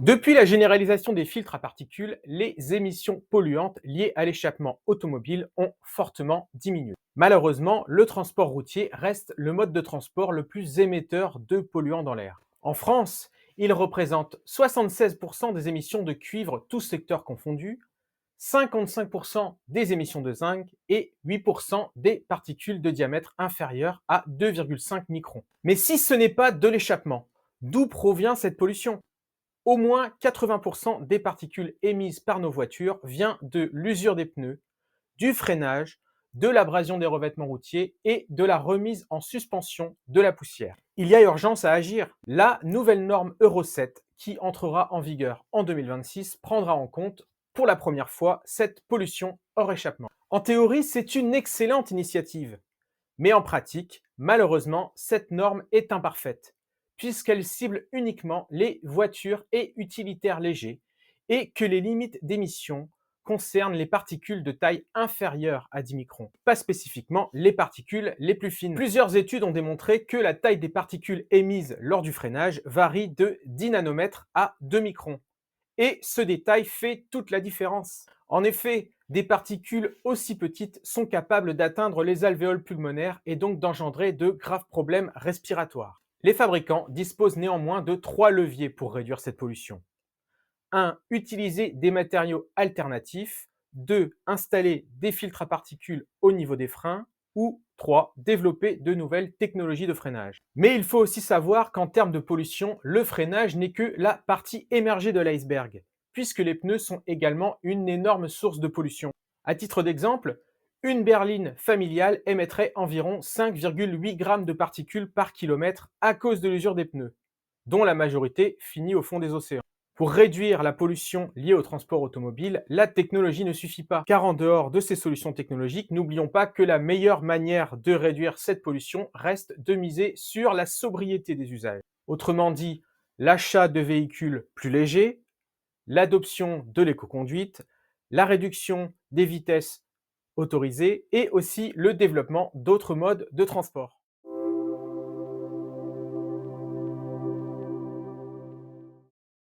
Depuis la généralisation des filtres à particules, les émissions polluantes liées à l'échappement automobile ont fortement diminué. Malheureusement, le transport routier reste le mode de transport le plus émetteur de polluants dans l'air. En France, il représente 76% des émissions de cuivre, tous secteurs confondus, 55% des émissions de zinc et 8% des particules de diamètre inférieur à 2,5 microns. Mais si ce n'est pas de l'échappement, d'où provient cette pollution? Au moins 80% des particules émises par nos voitures vient de l'usure des pneus, du freinage, de l'abrasion des revêtements routiers et de la remise en suspension de la poussière. Il y a urgence à agir. La nouvelle norme Euro 7, qui entrera en vigueur en 2026, prendra en compte pour la première fois cette pollution hors échappement. En théorie, c'est une excellente initiative, mais en pratique, malheureusement, cette norme est imparfaite, puisqu'elle cible uniquement les voitures et utilitaires légers, et que les limites d'émission concernent les particules de taille inférieure à 10 microns, pas spécifiquement les particules les plus fines. Plusieurs études ont démontré que la taille des particules émises lors du freinage varie de 10 nanomètres à 2 microns. Et ce détail fait toute la différence. En effet, des particules aussi petites sont capables d'atteindre les alvéoles pulmonaires et donc d'engendrer de graves problèmes respiratoires. Les fabricants disposent néanmoins de 3 leviers pour réduire cette pollution. 1. Utiliser des matériaux alternatifs. 2. Installer des filtres à particules au niveau des freins. Ou 3. Développer de nouvelles technologies de freinage. Mais il faut aussi savoir qu'en termes de pollution, le freinage n'est que la partie émergée de l'iceberg, puisque les pneus sont également une énorme source de pollution. À titre d'exemple, une berline familiale émettrait environ 5,8 grammes de particules par kilomètre à cause de l'usure des pneus, dont la majorité finit au fond des océans. Pour réduire la pollution liée au transport automobile, la technologie ne suffit pas, car en dehors de ces solutions technologiques, n'oublions pas que la meilleure manière de réduire cette pollution reste de miser sur la sobriété des usages. Autrement dit, l'achat de véhicules plus légers, l'adoption de l'écoconduite, la réduction des vitesses autorisées et aussi le développement d'autres modes de transport.